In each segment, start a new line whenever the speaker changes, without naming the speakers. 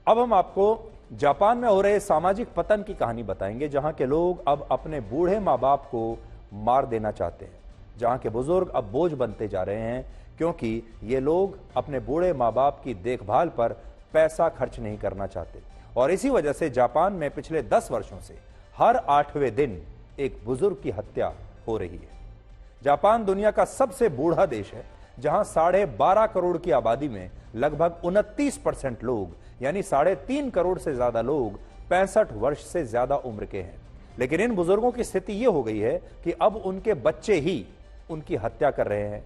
अब हम आपको जापान में हो रहे सामाजिक पतन की कहानी बताएंगे, जहां के लोग अब अपने बूढ़े माँ बाप को मार देना चाहते हैं, जहां के बुजुर्ग अब बोझ बनते जा रहे हैं क्योंकि ये लोग अपने बूढ़े माँ बाप की देखभाल पर पैसा खर्च नहीं करना चाहते। और इसी वजह से जापान में पिछले 10 वर्षों से हर 8वें दिन एक बुजुर्ग की हत्या हो रही है। जापान दुनिया का सबसे बूढ़ा देश है, जहां 12.5 करोड़ की आबादी में लगभग 29% लोग यानी 3.5 करोड़ से ज्यादा लोग 65 वर्ष से ज्यादा उम्र के हैं। लेकिन इन बुजुर्गों की स्थिति यह हो गई है कि अब उनके बच्चे ही उनकी हत्या कर रहे हैं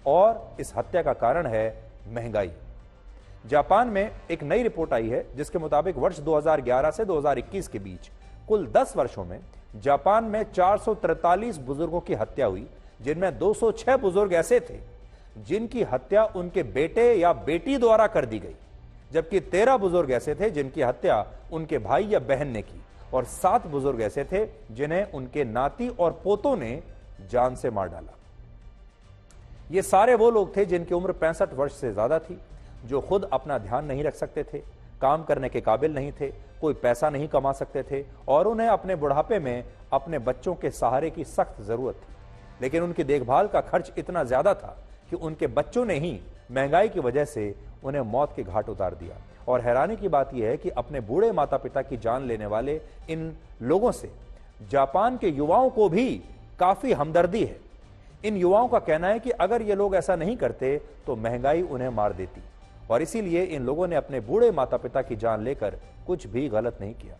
और इस हत्या का कारण है महंगाई। जापान में एक नई रिपोर्ट आई है जिसके मुताबिक वर्ष 2011 से 2021 के बीच कुल 10 वर्षों में जापान में 443 बुजुर्गों की हत्या हुई, जिनमें 206 बुजुर्ग ऐसे थे जिनकी हत्या उनके बेटे या बेटी द्वारा कर दी गई, जबकि 13 बुजुर्ग ऐसे थे जिनकी हत्या उनके भाई या बहन ने की और 7 बुजुर्ग ऐसे थे जिन्हें उनके नाती और पोतों ने जान से मार डाला। ये सारे वो लोग थे जिनकी उम्र 65 वर्ष से ज्यादा थी, जो खुद अपना ध्यान नहीं रख सकते थे, काम करने के काबिल नहीं थे, कोई पैसा नहीं कमा सकते थे और उन्हें अपने बुढ़ापे में अपने बच्चों के सहारे की सख्त जरूरत थी। लेकिन उनकी देखभाल का खर्च इतना ज्यादा था कि उनके बच्चों ने ही महंगाई की वजह से उन्हें मौत के घाट उतार दिया। और हैरानी की बात यह है कि अपने बूढ़े माता पिता की जान लेने वाले इन लोगों से जापान के युवाओं को भी काफी हमदर्दी है। इन युवाओं का कहना है कि अगर ये लोग ऐसा नहीं करते तो महंगाई उन्हें मार देती और इसीलिए इन लोगों ने अपने बूढ़े माता पिता की जान लेकर कुछ भी गलत नहीं किया।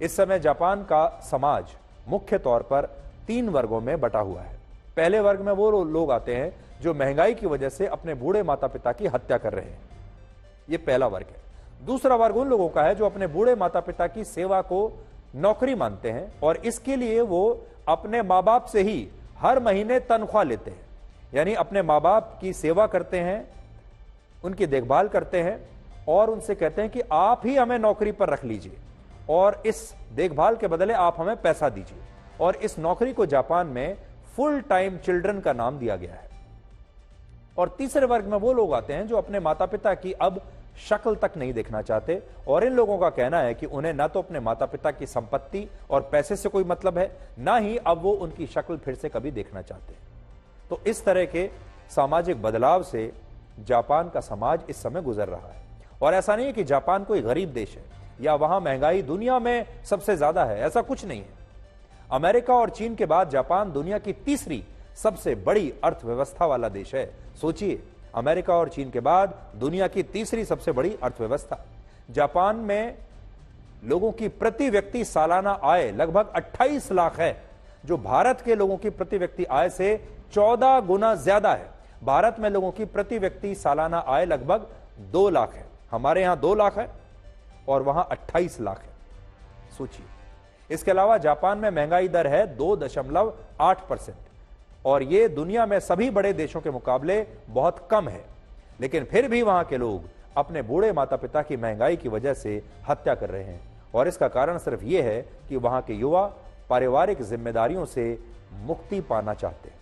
इस समय जापान का समाज मुख्य तौर पर 3 वर्गों में बटा हुआ है। पहले वर्ग में वो लोग आते हैं जो महंगाई की वजह से अपने बूढ़े माता पिता की हत्या कर रहे हैं, ये पहला वर्ग है। दूसरा वर्ग उन लोगों का है जो अपने बूढ़े माता पिता की सेवा को नौकरी मानते हैं और इसके लिए वो अपने माँ बाप से ही हर महीने तनख्वाह लेते हैं, यानी अपने माँ बाप की सेवा करते हैं, उनकी देखभाल करते हैं और उनसे कहते हैं कि आप ही हमें नौकरी पर रख लीजिए और इस देखभाल के बदले आप हमें पैसा दीजिए। और इस नौकरी को जापान में फुल टाइम चिल्ड्रन का नाम दिया गया है। और तीसरे वर्ग में वो लोग आते हैं जो अपने माता पिता की अब शक्ल तक नहीं देखना चाहते और इन लोगों का कहना है कि उन्हें ना तो अपने माता पिता की संपत्ति और पैसे से कोई मतलब है, ना ही अब वो उनकी शक्ल फिर से कभी देखना चाहते। तो इस तरह के सामाजिक बदलाव से जापान का समाज इस समय गुजर रहा है। और ऐसा नहीं है कि जापान कोई गरीब देश है या वहां महंगाई दुनिया में सबसे ज्यादा है, ऐसा कुछ नहीं है। अमेरिका और चीन के बाद जापान दुनिया की तीसरी सबसे बड़ी अर्थव्यवस्था वाला देश है। सोचिए, अमेरिका और चीन के बाद दुनिया की तीसरी सबसे बड़ी अर्थव्यवस्था। जापान में लोगों की प्रति व्यक्ति सालाना आय लगभग 28 लाख है, जो भारत के लोगों की प्रति व्यक्ति आय से 14 गुना ज्यादा है। भारत में लोगों की प्रति व्यक्ति सालाना आय लगभग 2 लाख है, हमारे यहां 2 लाख है और वहां 28 लाख है। सोचिए। इसके अलावा जापान में महंगाई दर है 2.8% और यह दुनिया में सभी बड़े देशों के मुकाबले बहुत कम है। लेकिन फिर भी वहां के लोग अपने बूढ़े माता पिता की महंगाई की वजह से हत्या कर रहे हैं और इसका कारण सिर्फ यह है कि वहां के युवा पारिवारिक जिम्मेदारियों से मुक्ति पाना चाहते हैं।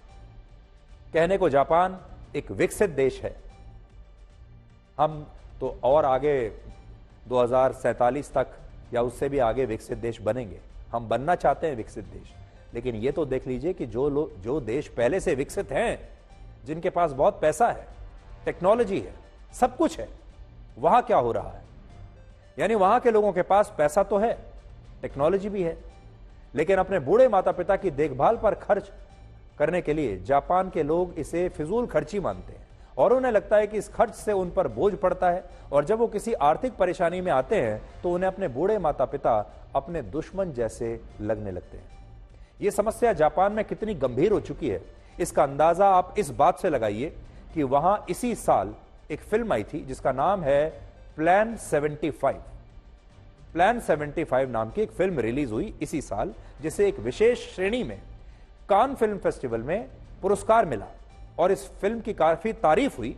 कहने को जापान एक विकसित देश है, हम तो और आगे 2047 तक या उससे भी आगे विकसित देश बनेंगे, हम बनना चाहते हैं विकसित देश। लेकिन ये तो देख लीजिए कि जो देश पहले से विकसित हैं, जिनके पास बहुत पैसा है, टेक्नोलॉजी है, सब कुछ है, वहां क्या हो रहा है। यानी वहां के लोगों के पास पैसा तो है, टेक्नोलॉजी भी है, लेकिन अपने बूढ़े माता पिता की देखभाल पर खर्च करने के लिए जापान के लोग इसे फिजूल खर्ची मानते हैं और उन्हें लगता है कि इस खर्च से उन पर बोझ पड़ता है और जब वो किसी आर्थिक परेशानी में आते हैं तो उन्हें अपने बूढ़े माता पिता अपने दुश्मन जैसे लगने लगते हैं। ये समस्या जापान में कितनी गंभीर हो चुकी है, इसका अंदाजा आप इस बात से लगाइए कि वहां इसी साल एक फिल्म आई थी जिसका नाम है प्लान 75। प्लान 75 नाम की एक फिल्म रिलीज हुई इसी साल, जिसे एक विशेष श्रेणी में कान फिल्म फेस्टिवल में पुरस्कार मिला और इस फिल्म की काफी तारीफ हुई।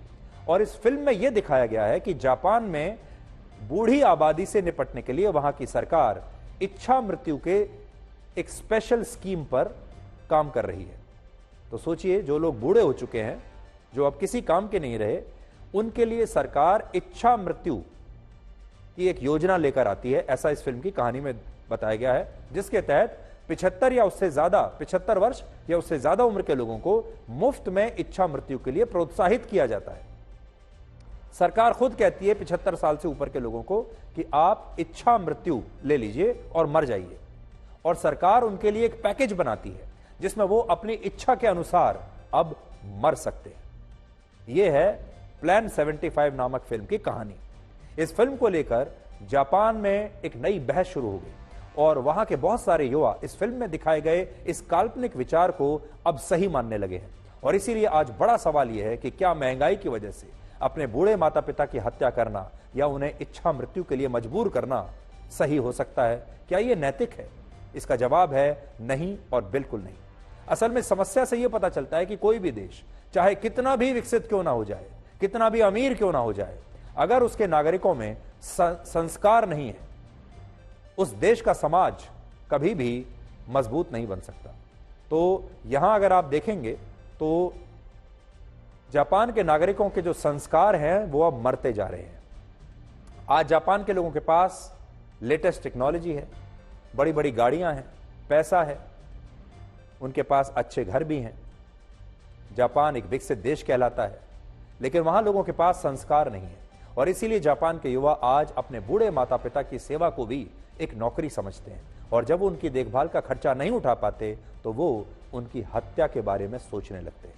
और इस फिल्म में यह दिखाया गया है कि जापान में बूढ़ी आबादी से निपटने के लिए वहां की सरकार इच्छा मृत्यु के एक स्पेशल स्कीम पर काम कर रही है। तो सोचिए, जो लोग बूढ़े हो चुके हैं, जो अब किसी काम के नहीं रहे, उनके लिए सरकार इच्छा मृत्यु की एक योजना लेकर आती है, ऐसा इस फिल्म की कहानी में बताया गया है, जिसके तहत 75 वर्ष या उससे ज्यादा उम्र के लोगों को मुफ्त में इच्छा मृत्यु के लिए प्रोत्साहित किया जाता है। सरकार खुद कहती है 75 साल से ऊपर के लोगों को कि आप इच्छा मृत्यु ले लीजिए और मर जाइए, और सरकार उनके लिए एक पैकेज बनाती है जिसमें वो अपनी इच्छा के अनुसार अब मर सकते हैं। यह है प्लान 75 नामक फिल्म की कहानी। इस फिल्म को लेकर जापान में एक नई बहस शुरू हो गई और वहां के बहुत सारे युवा इस फिल्म में दिखाए गए इस काल्पनिक विचार को अब सही मानने लगे हैं। और इसीलिए आज बड़ा सवाल यह है कि क्या महंगाई की वजह से अपने बूढ़े माता पिता की हत्या करना या उन्हें इच्छा मृत्यु के लिए मजबूर करना सही हो सकता है? क्या यह नैतिक है? इसका जवाब है नहीं और बिल्कुल नहीं। असल में समस्या से यह पता चलता है कि कोई भी देश चाहे कितना भी विकसित क्यों ना हो जाए, कितना भी अमीर क्यों ना हो जाए, अगर उसके नागरिकों में संस्कार नहीं है, उस देश का समाज कभी भी मजबूत नहीं बन सकता। तो यहां अगर आप देखेंगे तो जापान के नागरिकों के जो संस्कार हैं वो अब मरते जा रहे हैं। आज जापान के लोगों के पास लेटेस्ट टेक्नोलॉजी है, बड़ी बड़ी गाड़ियां हैं, पैसा है, उनके पास अच्छे घर भी हैं। जापान एक विकसित देश कहलाता है, लेकिन वहां लोगों के पास संस्कार नहीं है और इसीलिए जापान के युवा आज अपने बूढ़े माता पिता की सेवा को भी एक नौकरी समझते हैं और जब वो उनकी देखभाल का खर्चा नहीं उठा पाते तो वो उनकी हत्या के बारे में सोचने लगते हैं।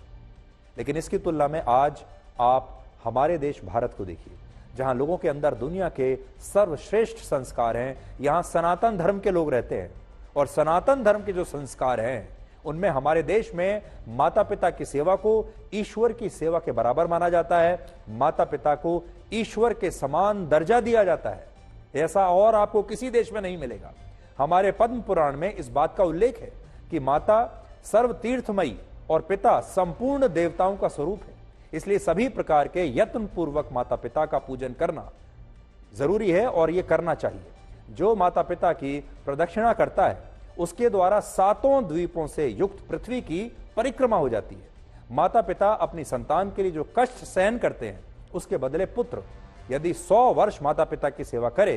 लेकिन इसकी तुलना में आज आप हमारे देश भारत को देखिए, जहां लोगों के अंदर दुनिया के सर्वश्रेष्ठ संस्कार हैं। यहां सनातन धर्म के लोग रहते हैं और सनातन धर्म के जो संस्कार हैं उनमें हमारे देश में माता पिता की सेवा को ईश्वर की सेवा के बराबर माना जाता है। माता पिता को ईश्वर के समान दर्जा दिया जाता है। ऐसा और आपको किसी देश में नहीं मिलेगा। हमारे पद्म पुराण में इस बात का उल्लेख है कि माता सर्व तीर्थमयी और पिता संपूर्ण देवताओं का स्वरूप है। इसलिए सभी प्रकार के यत्न पूर्वक माता पिता का पूजन करना जरूरी है और यह करना चाहिए। जो माता पिता की प्रदक्षिणा करता है उसके द्वारा 7 द्वीपों से युक्त पृथ्वी की परिक्रमा हो जाती है। माता पिता अपनी संतान के लिए जो कष्ट सहन करते हैं उसके बदले पुत्र यदि 100 वर्ष माता पिता की सेवा करे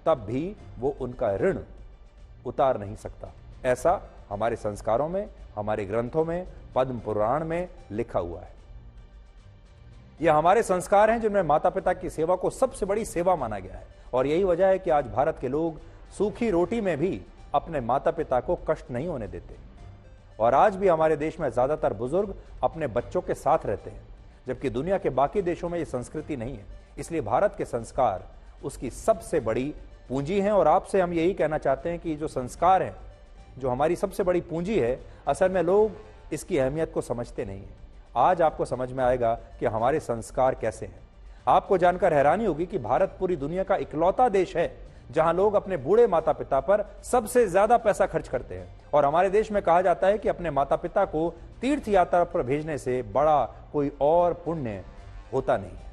तब भी वो उनका ऋण उतार नहीं सकता। ऐसा हमारे संस्कारों में, हमारे ग्रंथों में, पद्म पुराण में लिखा हुआ है। यह हमारे संस्कार हैं जिनमें माता पिता की सेवा को सबसे बड़ी सेवा माना गया है और यही वजह है कि आज भारत के लोग सूखी रोटी में भी अपने माता पिता को कष्ट नहीं होने देते और आज भी हमारे देश में ज्यादातर बुजुर्ग अपने बच्चों के साथ रहते हैं, जबकि दुनिया के बाकी देशों में यह संस्कृति नहीं है। इसलिए भारत के संस्कार उसकी सबसे बड़ी पूंजी हैं और आपसे हम यही कहना चाहते हैं कि जो संस्कार हैं, जो हमारी सबसे बड़ी पूंजी है, असल में लोग इसकी अहमियत को समझते नहीं हैं। आज आपको समझ में आएगा कि हमारे संस्कार कैसे हैं। आपको जानकर हैरानी होगी कि भारत पूरी दुनिया का इकलौता देश है जहां लोग अपने बूढ़े माता पिता पर सबसे ज्यादा पैसा खर्च करते हैं और हमारे देश में कहा जाता है कि अपने माता पिता को तीर्थ यात्रा पर भेजने से बड़ा कोई और पुण्य होता नहीं है।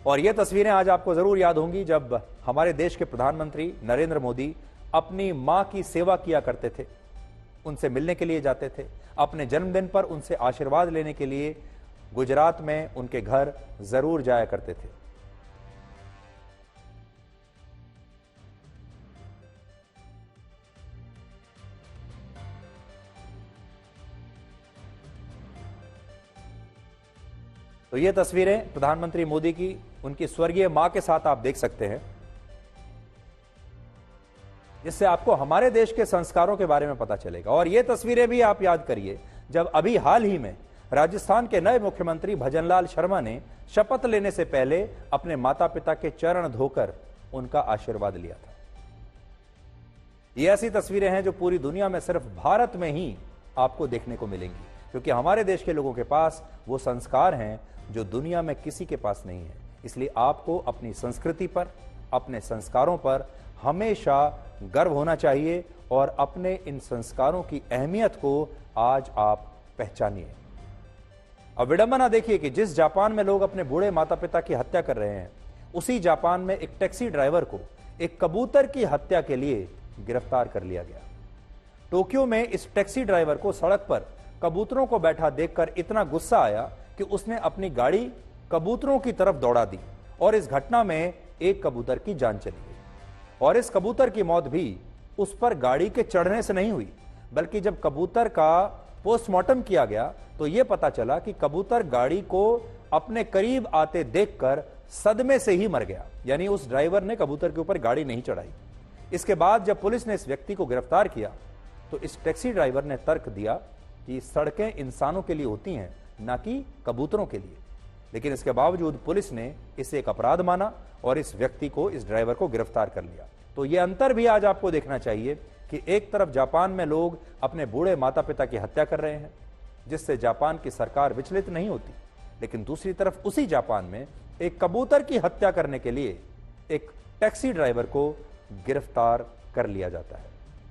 और यह तस्वीरें आज आपको जरूर याद होंगी जब हमारे देश के प्रधानमंत्री नरेंद्र मोदी अपनी मां की सेवा किया करते थे, उनसे मिलने के लिए जाते थे, अपने जन्मदिन पर उनसे आशीर्वाद लेने के लिए गुजरात में उनके घर जरूर जाया करते थे। तो ये तस्वीरें प्रधानमंत्री मोदी की उनकी स्वर्गीय मां के साथ आप देख सकते हैं, जिससे आपको हमारे देश के संस्कारों के बारे में पता चलेगा। और ये तस्वीरें भी आप याद करिए जब अभी हाल ही में राजस्थान के नए मुख्यमंत्री भजनलाल शर्मा ने शपथ लेने से पहले अपने माता पिता के चरण धोकर उनका आशीर्वाद लिया था। ये ऐसी तस्वीरें हैं जो पूरी दुनिया में सिर्फ भारत में ही आपको देखने को मिलेंगी, क्योंकि हमारे देश के लोगों के पास वो संस्कार हैं जो दुनिया में किसी के पास नहीं है। इसलिए आपको अपनी संस्कृति पर, अपने संस्कारों पर हमेशा गर्व होना चाहिए और अपने इन संस्कारों की अहमियत को आज आप पहचानिए। अब विडंबना देखिए कि जिस जापान में लोग अपने बूढ़े माता पिता की हत्या कर रहे हैं, उसी जापान में एक टैक्सी ड्राइवर को एक कबूतर की हत्या के लिए गिरफ्तार कर लिया गया। टोक्यो में इस टैक्सी ड्राइवर को सड़क पर कबूतरों को बैठा देखकर इतना गुस्सा आया कि उसने अपनी गाड़ी कबूतरों की तरफ दौड़ा दी और इस घटना में एक कबूतर की जान चली गई। और इस कबूतर की मौत भी उस पर गाड़ी के चढ़ने से नहीं हुई, बल्कि जब कबूतर का पोस्टमार्टम किया गया तो यह पता चला कि कबूतर गाड़ी को अपने करीब आते देखकर सदमे से ही मर गया। यानी उस ड्राइवर ने कबूतर के ऊपर गाड़ी नहीं चढ़ाई। इसके बाद जब पुलिस ने इस व्यक्ति को गिरफ्तार किया तो इस टैक्सी ड्राइवर ने तर्क दिया कि सड़कें इंसानों के लिए होती हैं, ना कि कबूतरों के लिए। लेकिन इसके बावजूद पुलिस ने इसे एक अपराध माना और इस व्यक्ति को, इस ड्राइवर को गिरफ्तार कर लिया। तो यह अंतर भी आज आपको देखना चाहिए कि एक तरफ जापान में लोग अपने बूढ़े माता पिता की हत्या कर रहे हैं, जिससे जापान की सरकार विचलित नहीं होती, लेकिन दूसरी तरफ उसी जापान में एक कबूतर की हत्या करने के लिए एक टैक्सी ड्राइवर को गिरफ्तार कर लिया जाता है।